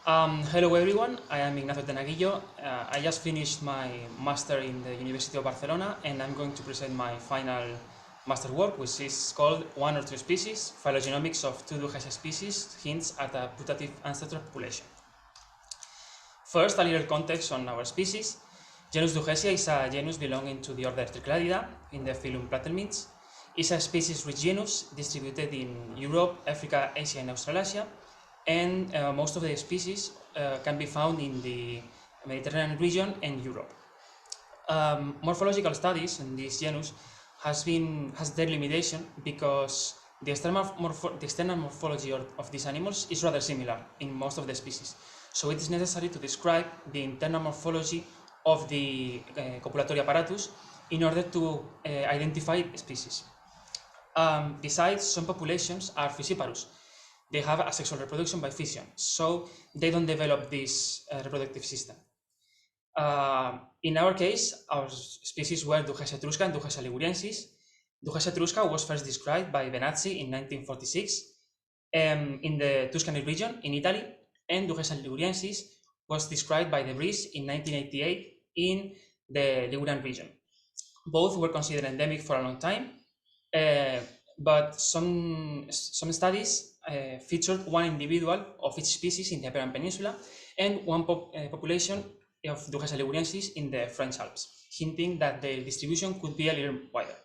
Hello everyone, I am Ignacio Tenaguillo. I just finished my master in the University of Barcelona and I'm going to present my final master work, which is called One or Two Species, Phylogenomics of Two Dugesia species, hints at a putative ancestral population. First, a little context on our species. Genus Dugesia is a genus belonging to the order Tricladidae in the phylum Planarians. It's a species-rich genus distributed in Europe, Africa, Asia, and Australasia. And most of the species can be found in the Mediterranean region and Europe. Morphological studies in this genus has their limitation because the external morphology of these animals is rather similar in most of the species. So it is necessary to describe the internal morphology of the copulatory apparatus in order to identify species. Besides, some populations are fissiparous. They have asexual reproduction by fission, so they don't develop this reproductive system. In our case, our species were Dugesia etrusca and Dugesia liguriensis. Dugesia etrusca was first described by Benazzi in 1946 in the Tuscany region in Italy, and Dugesia liguriensis was described by Vries in 1988 in the Ligurian region. Both were considered endemic for a long time, but some studies featured one individual of each species in the Iberian Peninsula and one population of Dugesia liguriensis in the French Alps, hinting that the distribution could be a little wider.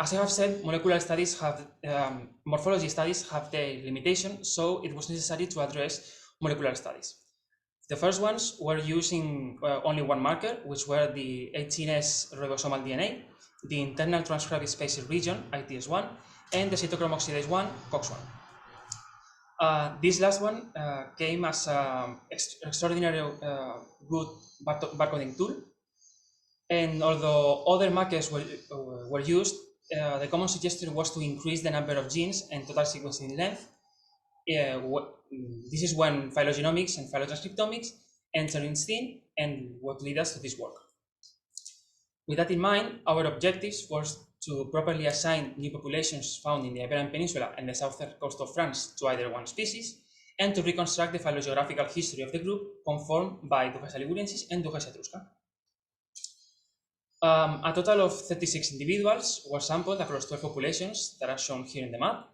As I have said, morphology studies have their limitation, so it was necessary to address molecular studies. The first ones were using only one marker, which were the 18S ribosomal DNA, the internal transcribed species region, ITS1, and the cytochrome oxidase 1, COX1. This last one came as an extraordinary good barcoding tool, and although other markers were used, the common suggestion was to increase the number of genes and total sequencing length. This is when phylogenomics and phylotranscriptomics enter in scene and what led us to this work. With that in mind, our objectives was to properly assign new populations found in the Iberian Peninsula and the southern coast of France to either one species, and to reconstruct the phylogeographical history of the group conformed by Dugesia liguriensis and Dugesia etrusca. A total of 36 individuals were sampled across 12 populations that are shown here in the map.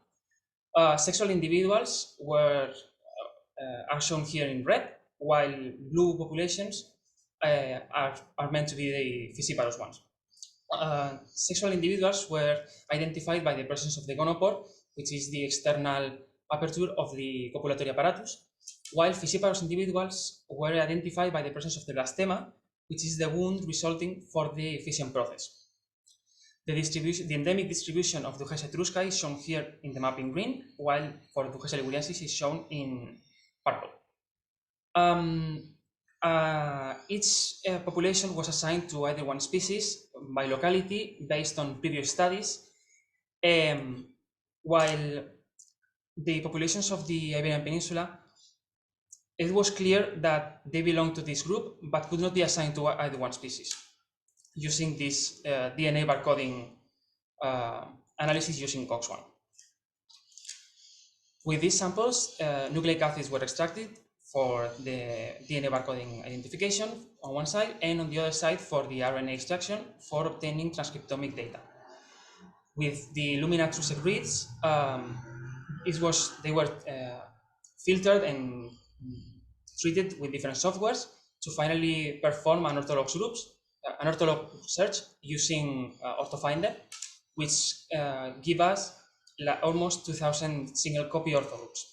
Sexual individuals are shown here in red, while blue populations are meant to be the fissiparous ones. Sexual individuals were identified by the presence of the gonopore, which is the external aperture of the copulatory apparatus, while fissiparous individuals were identified by the presence of the blastema, which is the wound resulting for the fission process. The endemic distribution of Dugesia etrusca is shown here in the map in green, while for Dugesia liguriensis is shown in purple. Each population was assigned to either one species by locality based on previous studies, while the populations of the Iberian Peninsula, it was clear that they belonged to this group but could not be assigned to either one species using this DNA-barcoding analysis using COX1. With these samples, nucleic acids were extracted for the DNA barcoding identification on one side, and on the other side for the RNA extraction for obtaining transcriptomic data. With the Lumina TrueSeq reads, they were filtered and treated with different softwares to finally perform an ortholog search using OrthoFinder, which give us almost 2,000 single copy orthologs.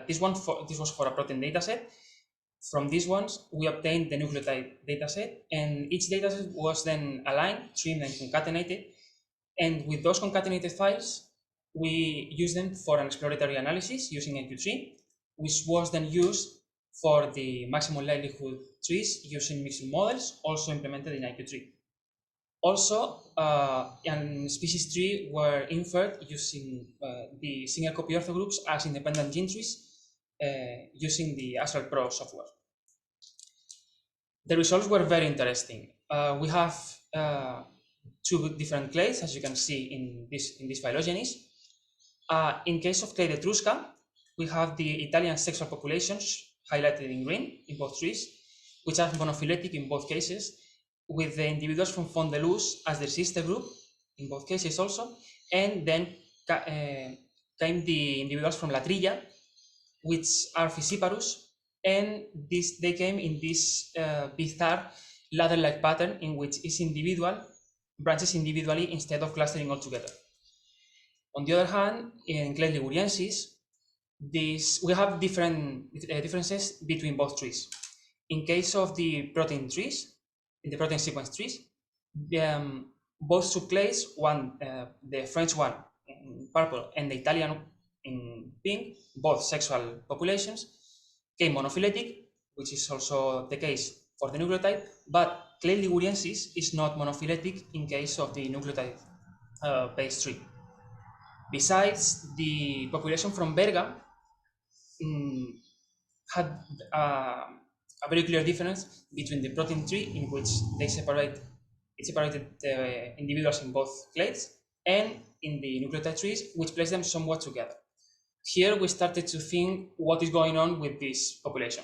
This was for a protein dataset. From these ones, we obtained the nucleotide dataset, and each dataset was then aligned, trimmed, and concatenated. And with those concatenated files, we used them for an exploratory analysis using IQ3, which was then used for the maximum likelihood trees using mixed models, also implemented in IQ3. Also, and species tree were inferred using the single copy orthogroups as independent gene trees using the Astral Pro software. The results were very interesting. We have two different clades, as you can see in this phylogenies. In case of clade etrusca, we have the Italian sexual populations highlighted in green in both trees, which are monophyletic in both cases, with the individuals from Font de Luz as their sister group in both cases also, and then came the individuals from La Trilla, which are fissiparous, and they came in this bizarre ladder-like pattern in which each individual branches individually instead of clustering all together. On the other hand, in clade liguriensis, we have different differences between both trees. In case of the protein trees, in the protein sequence trees, both subclades, the French one in purple and the Italian in pink, both sexual populations, came monophyletic, which is also the case for the nucleotide, but clade liguriensis is not monophyletic in case of the nucleotide base tree. Besides, the population from Berga had a very clear difference between the protein tree, in which it separated the individuals in both clades, and in the nucleotide trees, which placed them somewhat together. Here we started to think what is going on with this population.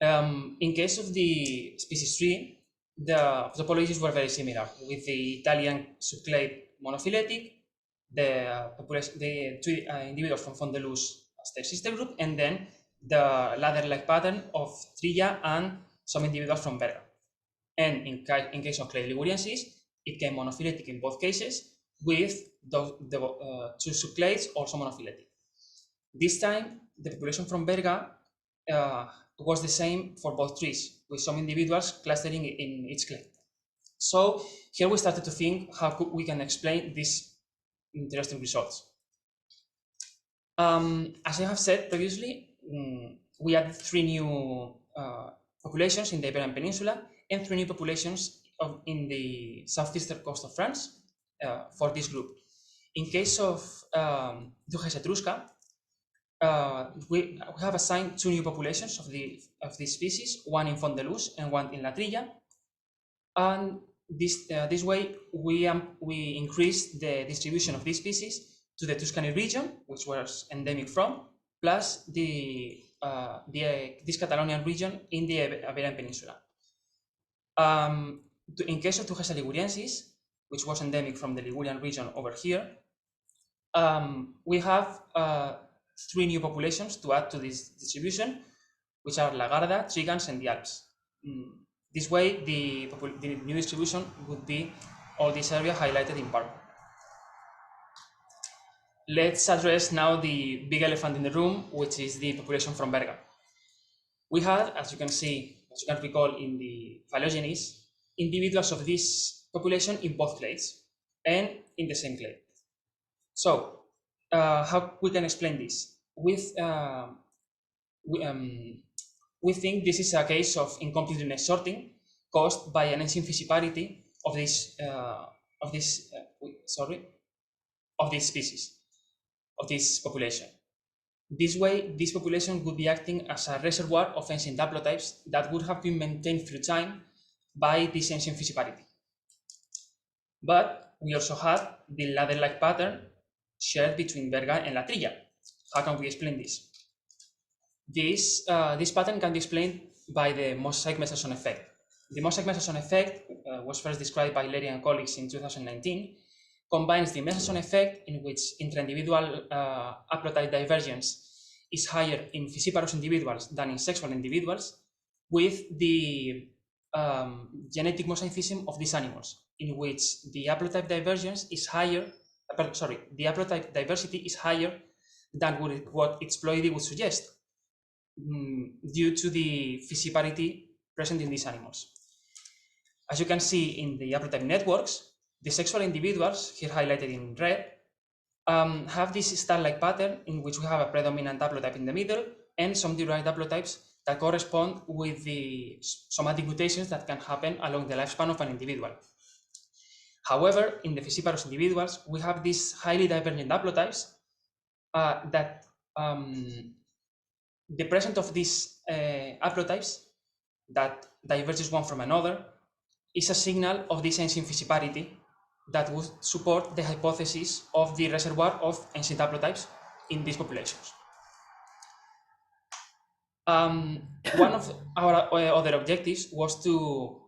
In case of the species tree, the topologies were very similar, with the Italian subclade monophyletic, the two individuals from Font de Luz as their sister group, and then the ladder-like pattern of Trilla and some individuals from Berga. And in case of clade liguriensis, it came monophyletic in both cases, with the two subclades also monophyletic. This time, the population from Berga was the same for both trees, with some individuals clustering in each clade. So here we started to think how we can explain these interesting results. As I have said previously, we added 3 new populations in the Iberian Peninsula and 3 new populations in the southeastern coast of France for this group. In case of Dugesia etrusca, we have assigned 2 new populations of this species, one in Font de Luz and one in La Trilla, and this way we increased the distribution of this species to the Tuscany region, which was endemic from, plus this Catalonian region in the Iberian Peninsula. In case of Dugesia liguriensis, which was endemic from the Ligurian region over here, we have 3 new populations to add to this distribution, which are Lagarda, Trigans, and the Alps. This way, the new distribution would be all this area highlighted in purple. Let's address now the big elephant in the room, which is the population from Berga. We had, as you can recall in the phylogenies, individuals of this population in both clades and in the same clade. So, how we can explain this? We think this is a case of incompleteness sorting caused by an enzyme fissiparity of this species, of this population. This way, this population would be acting as a reservoir of ancient haplotypes that would have been maintained through time by this ancient fissiparity. But we also had the ladder-like pattern shared between Berga and La Trilla. How can we explain this? This pattern can be explained by the mosaic-Meselson effect. The mosaic-Meselson effect was first described by Leary and colleagues in 2019, combines the Meselson effect, in which intra-individual haplotype divergence is higher in fissiparous individuals than in sexual individuals, with the genetic mosaicism of these animals, in which the haplotype divergence is higher, the haplotype diversity is higher than what its ploidy would suggest, due to the fissiparity present in these animals. As you can see in the haplotype networks, the sexual individuals, here highlighted in red, have this star-like pattern in which we have a predominant haplotype in the middle and some derived haplotypes that correspond with the somatic mutations that can happen along the lifespan of an individual. However, in the fissiparous individuals, we have these highly divergent haplotypes that the presence of these haplotypes that diverges one from another is a signal of this ancient fissiparity that would support the hypothesis of the reservoir of ancient haplotypes in these populations. One of our other objectives was to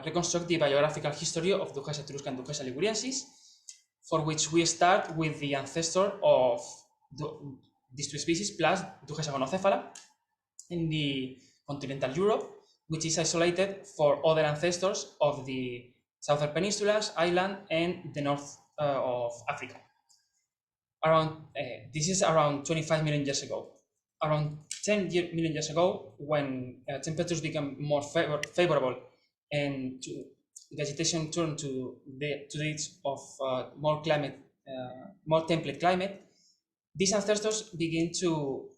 reconstruct the biographical history of Dugesia etrusca and Dugesia liguriensis, for which we start with the ancestor of these two species plus Dugesia gonocephala in the continental Europe, which is isolated for other ancestors of the southern peninsulas, island, and the north of Africa. This is around 25 million years ago. Around 10 million years ago, when temperatures became more favorable and vegetation turned to the age of more temperate climate, these ancestors begin to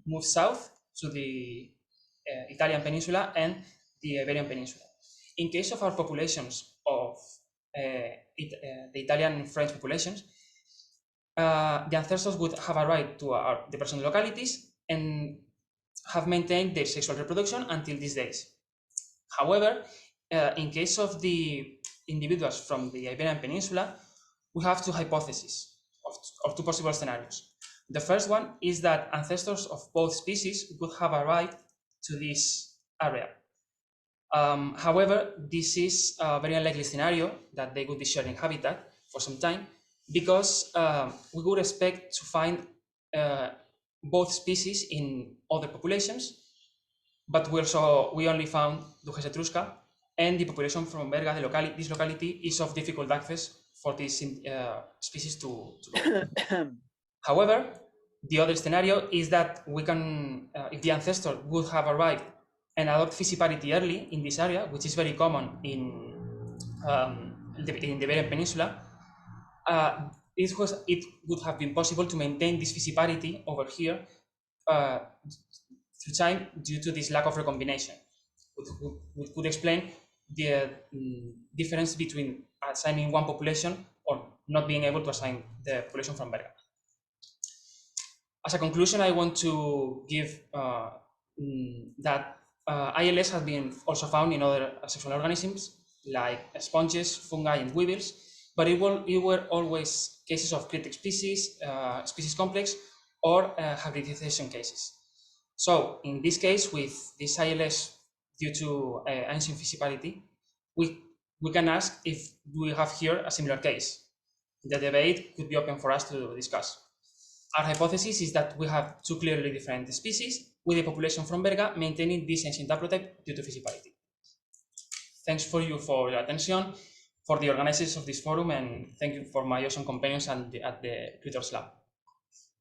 move south to the Italian peninsula and the Iberian Peninsula. In case of our populations of the Italian and French populations, the ancestors would have arrived to the present localities and have maintained their sexual reproduction until these days. However, in case of the individuals from the Iberian Peninsula, we have two hypotheses of two possible scenarios. The first one is that ancestors of both species would have arrived to this area. However, this is a very unlikely scenario that they would be sharing habitat for some time, because we would expect to find both species in other populations, but we only found Dugesia etrusca, and the population from Berga, this locality, is of difficult access for these species to go. However, the other scenario is that we can, if the ancestor would have arrived and adopt fissiparity early in this area, which is very common in the Iberian Peninsula, it would have been possible to maintain this fissiparity over here through time due to this lack of recombination, which could explain the difference between assigning one population or not being able to assign the population from Berga. As a conclusion, I want to give that ILS has been also found in other asexual organisms like sponges, fungi, and weevils, but it were always cases of critic species, species complex, or hybridization cases. So in this case, with this ILS due to ancient fissiparity, we can ask if we have here a similar case. The debate could be open for us to discuss. Our hypothesis is that we have two clearly different species, with the population from Berga maintaining this ancient haplotype due to fissiparity. Thanks for your attention, for the organizers of this forum, and thank you for my awesome companions at the Tutors Lab.